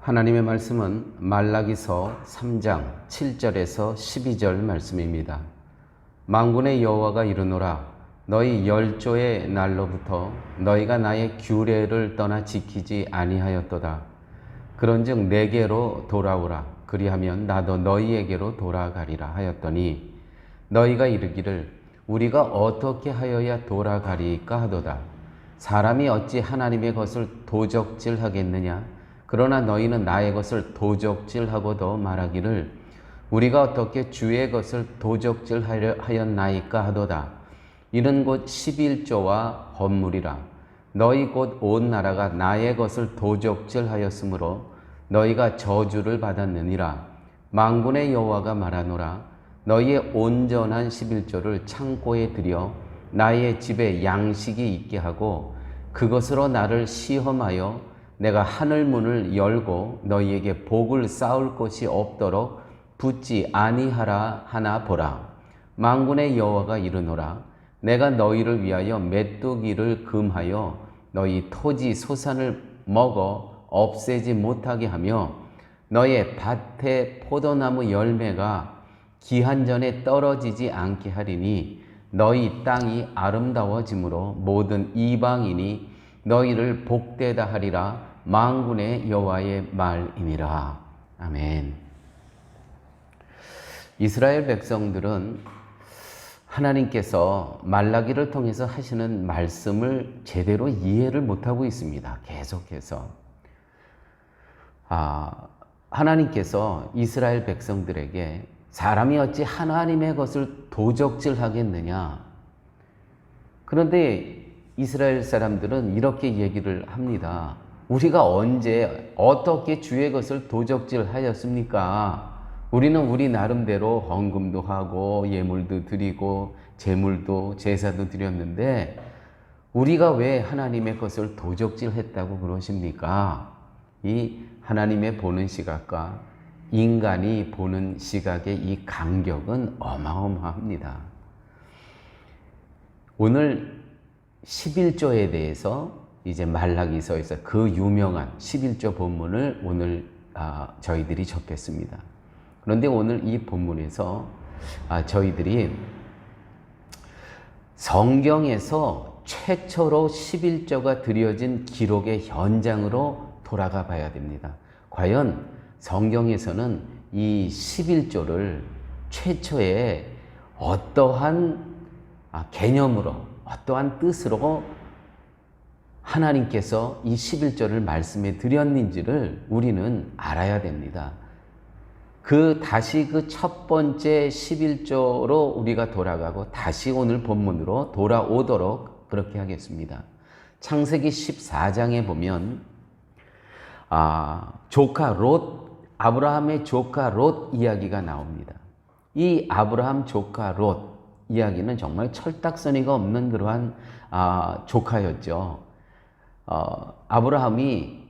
하나님의 말씀은 말라기서 3장 7절에서 12절 말씀입니다. 만군의 여호와가 이르노라. 너희 열조의 날로부터 너희가 나의 규례를 떠나 지키지 아니하였도다. 그런즉 내게로 돌아오라. 그리하면 나도 너희에게로 돌아가리라 하였더니 너희가 이르기를 우리가 어떻게 하여야 돌아가리까 하도다. 사람이 어찌 하나님의 것을 도적질하겠느냐? 그러나 너희는 나의 것을 도적질하고도 말하기를 우리가 어떻게 주의 것을 도적질하였나이까 하도다. 이는 곧 11조와 헌물이라. 너희 곧 온 나라가 나의 것을 도적질하였으므로 너희가 저주를 받았느니라. 만군의 여호와가 말하노라. 너희의 온전한 11조를 창고에 들여 나의 집에 양식이 있게 하고 그것으로 나를 시험하여 내가 하늘 문을 열고 너희에게 복을 쌓을 곳이 없도록 붙지 아니하라 하나 보라. 만군의 여호와가 이르노라. 내가 너희를 위하여 메뚜기를 금하여 너희 토지 소산을 먹어 없애지 못하게 하며 너의 밭에 포도나무 열매가 기한 전에 떨어지지 않게 하리니 너희 땅이 아름다워짐으로 모든 이방인이 너희를 복되다 하리라. 만군의 여호와의 말이니라. 아멘. 이스라엘 백성들은 하나님께서 말라기를 통해서 하시는 말씀을 제대로 이해를 못하고 있습니다. 계속해서 하나님께서 이스라엘 백성들에게 사람이 어찌 하나님의 것을 도적질하겠느냐. 그런데 이스라엘 사람들은 이렇게 얘기를 합니다. 우리가 언제 어떻게 주의 것을 도적질하였습니까? 우리는 우리 나름대로 헌금도 하고 예물도 드리고 제물도 제사도 드렸는데 우리가 왜 하나님의 것을 도적질했다고 그러십니까? 이 하나님의 보는 시각과 인간이 보는 시각의 이 간격은 어마어마합니다. 오늘 11조에 대해서 이제 말라기서에서 그 유명한 11조 본문을 오늘 저희들이 접했습니다. 그런데 오늘 이 본문에서 저희들이 성경에서 최초로 11조가 드려진 기록의 현장으로 돌아가 봐야 됩니다. 과연 성경에서는 이 11조를 최초에 어떠한 개념으로 어떠한 뜻으로 하나님께서 이 11조를 말씀해 드렸는지를 우리는 알아야 됩니다. 다시 그 첫 번째 11조로 우리가 돌아가고 다시 오늘 본문으로 돌아오도록 그렇게 하겠습니다. 창세기 14장에 보면 아브라함의 조카 롯 이야기가 나옵니다. 이 아브라함 조카 롯 이야기는 정말 철딱서니가 없는 그러한 조카였죠. 아브라함이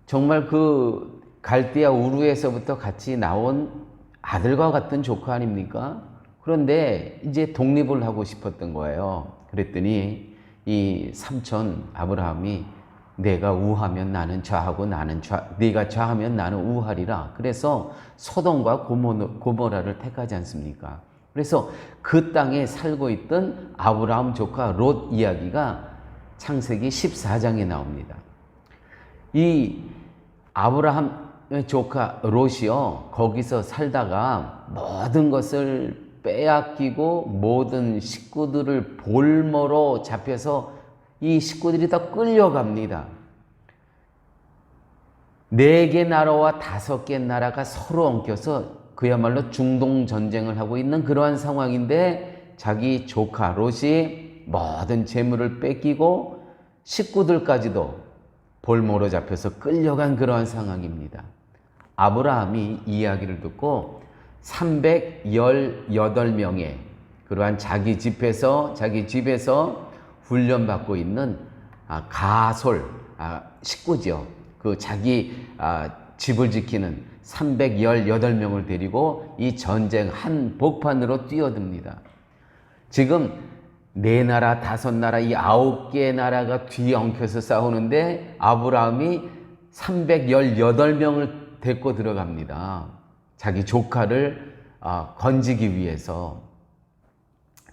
정말 그 갈대아 우르에서부터 같이 나온 아들과 같은 조카 아닙니까? 그런데 이제 독립을 하고 싶었던 거예요. 그랬더니 이 삼촌 아브라함이 내가 우하면 나는 좌하고 네가 좌하면 나는 우하리라. 그래서 소돔과 고모라를 택하지 않습니까? 그래서 그 땅에 살고 있던 아브라함 조카 롯 이야기가 창세기 14장에 나옵니다. 이 아브라함의 조카 롯이요, 거기서 살다가 모든 것을 빼앗기고 모든 식구들을 볼모로 잡혀서 이 식구들이 다 끌려갑니다. 4개 나라와 5개 나라가 서로 엉켜서 그야말로 중동 전쟁을 하고 있는 그러한 상황인데 자기 조카 롯이 모든 재물을 뺏기고 식구들까지도 볼모로 잡혀서 끌려간 그러한 상황입니다. 아브라함이 이 이야기를 듣고 318명의 그러한 자기 집에서 훈련받고 있는 가솔 식구죠. 그 자기 집을 지키는 318명을 데리고 이 전쟁 한복판으로 뛰어듭니다. 지금 4나라, 5나라, 이 9개의 나라가 뒤엉켜서 싸우는데 아브라함이 318명을 데리고 들어갑니다. 자기 조카를 건지기 위해서.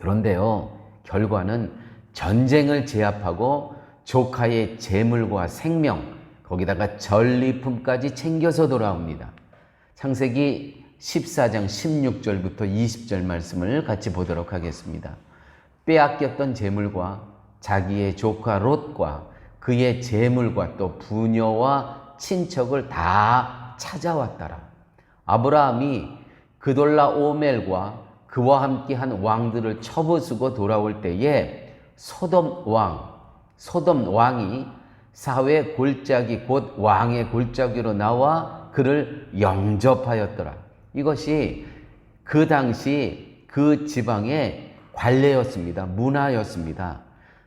그런데요, 결과는 전쟁을 제압하고 조카의 재물과 생명, 거기다가 전리품까지 챙겨서 돌아옵니다. 창세기 14장 16절부터 20절 말씀을 같이 보도록 하겠습니다. 빼앗겼던 재물과 자기의 조카 롯과 그의 재물과 또 부녀와 친척을 다 찾아왔더라. 아브라함이 그돌라오멜과 그와 함께한 왕들을 쳐부수고 돌아올 때에 소돔 왕이 사회 골짜기 곧 왕의 골짜기로 나와 그를 영접하였더라. 이것이 그 당시 그 지방의 관례였습니다. 문화였습니다.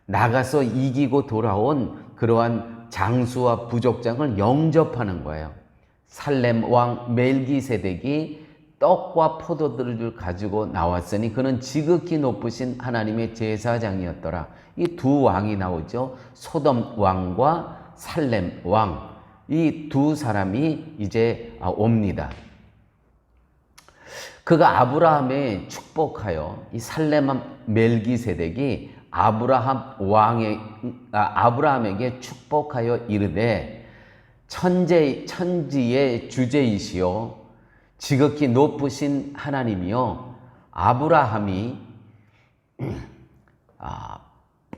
나가서 이기고 돌아온 그러한 장수와 부족장을 영접하는 거예요. 살렘 왕 멜기세덱이 떡과 포도들을 가지고 나왔으니 그는 지극히 높으신 하나님의 제사장이었더라. 이 두 왕이 나오죠. 소돔 왕과 살렘 왕. 이 두 사람이 이제 옵니다. 그가 아브라함에 축복하여 이 살렘 멜기세덱이 아브라함에게 축복하여 이르되 천지의 주제이시오 지극히 높으신 하나님이요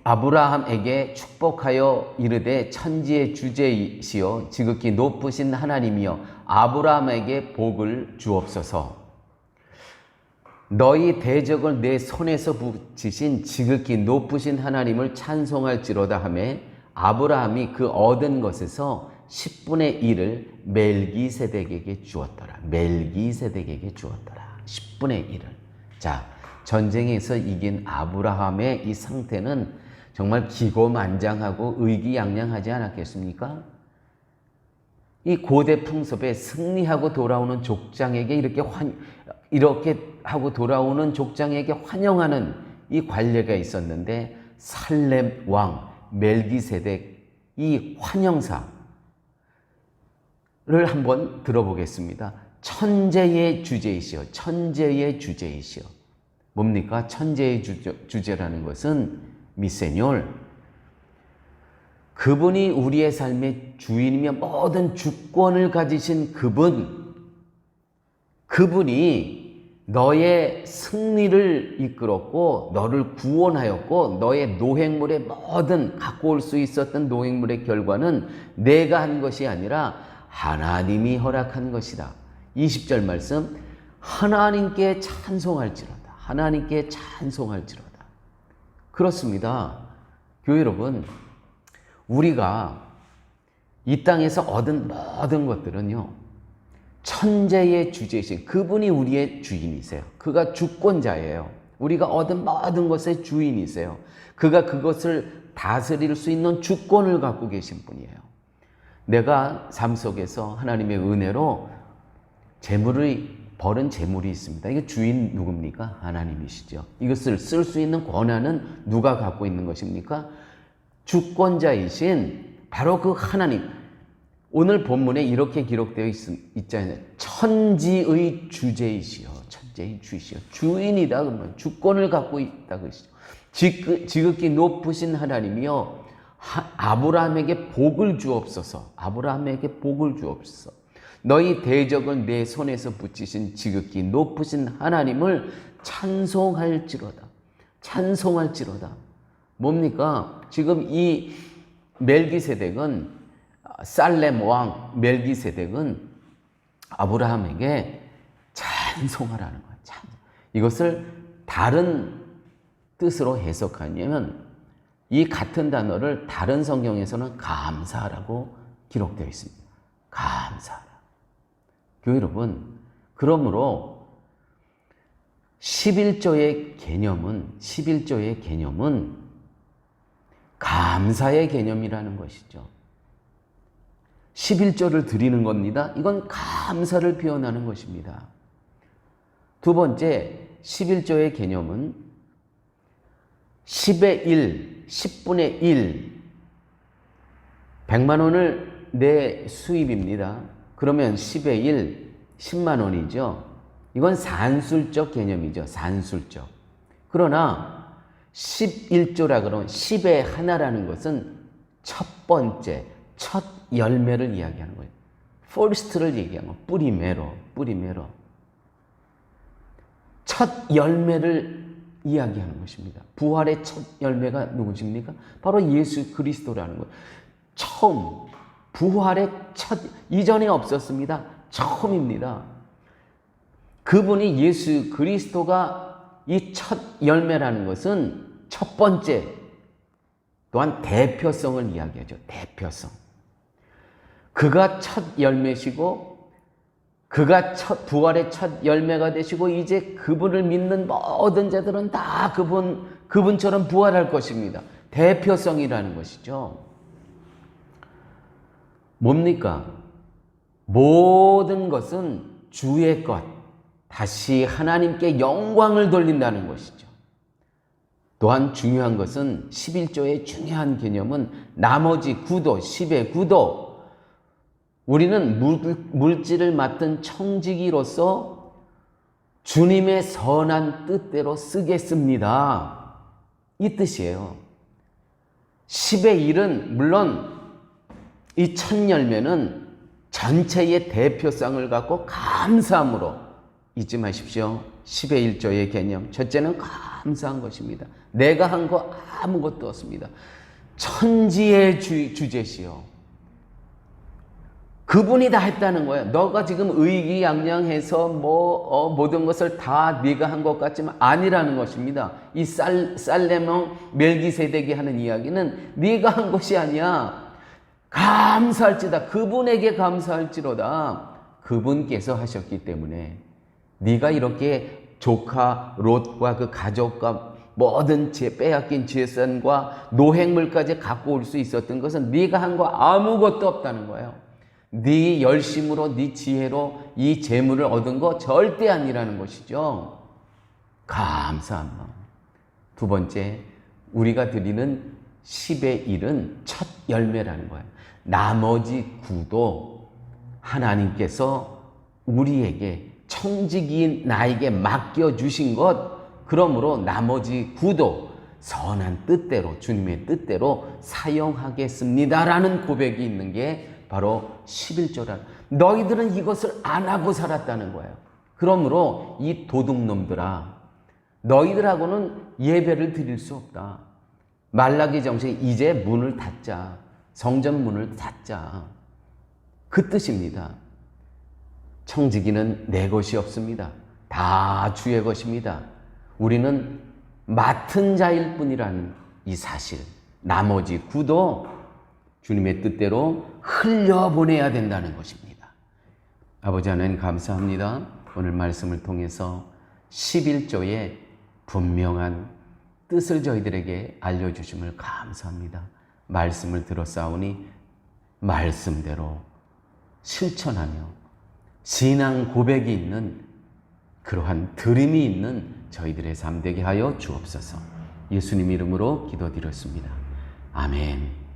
아브라함에게 축복하여 이르되 천지의 주제이시여 지극히 높으신 하나님이여 아브라함에게 복을 주옵소서. 너희 대적을 내 손에서 붙이신 지극히 높으신 하나님을 찬송할지로다 하매 아브라함이 그 얻은 것에서 10분의 1을 멜기세덱에게 주었더라. 멜기세덱에게 주었더라. 10분의 1을. 자, 전쟁에서 이긴 아브라함의 이 상태는 정말 기고만장하고 의기양양하지 않았겠습니까? 이 고대 풍습에 승리하고 돌아오는 족장에게 이렇게 하고 돌아오는 족장에게 환영하는 이 관례가 있었는데 살렘 왕 멜기세덱 이 환영사를 한번 들어보겠습니다. 천재의 주제이시여, 천재의 주제이시여. 뭡니까? 천재의 주제라는 것은 미세뇨를 그분이 우리의 삶의 주인이며 모든 주권을 가지신 그분이 너의 승리를 이끌었고 너를 구원하였고 너의 노획물의 모든 갖고 올 수 있었던 노획물의 결과는 내가 한 것이 아니라 하나님이 허락한 것이다. 20절 말씀 하나님께 찬송할지로다. 하나님께 찬송할지로다. 그렇습니다. 교회 여러분, 우리가 이 땅에서 얻은 모든 것들은요, 천재의 주제이신 그분이 우리의 주인이세요. 그가 주권자예요. 우리가 얻은 모든 것의 주인이세요. 그가 그것을 다스릴 수 있는 주권을 갖고 계신 분이에요. 내가 삶 속에서 하나님의 은혜로 벌은 재물이 있습니다. 이게 주인 누굽니까? 하나님이시죠. 이것을 쓸 수 있는 권한은 누가 갖고 있는 것입니까? 주권자이신 바로 그 하나님. 오늘 본문에 이렇게 기록되어 있잖아요. 천지의 주제이시여, 천재의 주이시여. 주인이다 그러면 주권을 갖고 있다 그러시죠. 지극히 높으신 하나님이여 아브라함에게 복을 주옵소서. 아브라함에게 복을 주옵소서. 너희 대적을 내 손에서 붙이신 지극히 높으신 하나님을 찬송할지로다. 찬송할지로다. 뭡니까? 지금 이 멜기세덱은 살렘 왕 멜기세덱은 아브라함에게 찬송하라는 거예요. 이것을 다른 뜻으로 해석하냐면 이 같은 단어를 다른 성경에서는 감사하라고 기록되어 있습니다. 감사하라. 교회 여러분, 그러므로 11조의 개념은 감사의 개념이라는 것이죠. 11조를 드리는 겁니다. 이건 감사를 표현하는 것입니다. 두 번째, 11조의 개념은 10의 1, 10분의 1, 100만 원을 내 수입입니다. 그러면 10의 1, 10만 원이죠. 이건 산술적 개념이죠. 산술적. 그러나 11조라 그러면 10의 하나라는 것은 첫 번째, 첫 열매를 이야기하는 거예요. first를 얘기하는 거예요. 뿌리매로. 첫 열매를 이야기하는 것입니다. 부활의 첫 열매가 누구십니까? 바로 예수 그리스도라는 거예요. 처음, 부활의 첫, 이전에 없었습니다. 처음입니다. 그분이 예수 그리스도가 이 첫 열매라는 것은 첫 번째, 또한 대표성을 이야기하죠. 대표성. 그가 첫 열매시고 그가 부활의 첫 열매가 되시고 이제 그분을 믿는 모든 자들은 다 그분처럼 부활할 것입니다. 대표성이라는 것이죠. 뭡니까? 모든 것은 주의 것, 다시 하나님께 영광을 돌린다는 것이죠. 또한 중요한 것은 11조의 중요한 개념은 나머지 구도, 10의 구도. 우리는 물질을 맡은 청지기로서 주님의 선한 뜻대로 쓰겠습니다. 이 뜻이에요. 10의 1은 물론 이 첫 열매는 전체의 대표성을 갖고 감사함으로 잊지 마십시오. 10의 1조의 개념. 첫째는 감사한 것입니다. 내가 한 거 아무것도 없습니다. 천지의 주제시요. 그분이 다 했다는 거예요. 너가 지금 의기양양해서 모든 것을 다 네가 한 것 같지만 아니라는 것입니다. 이 살레몬 멜기세덱이 하는 이야기는 네가 한 것이 아니야. 감사할지다. 그분에게 감사할지로다. 그분께서 하셨기 때문에 네가 이렇게 조카 롯과 그 가족과 모든 빼앗긴 재산과 노획물까지 갖고 올 수 있었던 것은 네가 한 거 아무것도 없다는 거예요. 네 열심으로 네 지혜로 이 재물을 얻은 거 절대 아니라는 것이죠. 감사한 마음. 두 번째, 우리가 드리는 10의 1은 첫 열매라는 거예요. 나머지 9도 하나님께서 우리에게 청지기인 나에게 맡겨주신 것, 그러므로 나머지 9도 선한 뜻대로 주님의 뜻대로 사용하겠습니다라는 고백이 있는 게 바로 11조라. 너희들은 이것을 안 하고 살았다는 거예요. 그러므로 이 도둑놈들아, 너희들하고는 예배를 드릴 수 없다. 말라기 정식 이제 문을 닫자. 성전 문을 닫자. 그 뜻입니다. 청지기는 내 것이 없습니다. 다 주의 것입니다. 우리는 맡은 자일 뿐이라는 이 사실. 나머지 9도 주님의 뜻대로 흘려보내야 된다는 것입니다. 아버지 하나님 감사합니다. 오늘 말씀을 통해서 11조의 분명한 뜻을 저희들에게 알려주심을 감사합니다. 말씀을 들었사오니 말씀대로 실천하며 신앙 고백이 있는 그러한 드림이 있는 저희들의 삶 되게 하여 주옵소서. 예수님 이름으로 기도드렸습니다. 아멘.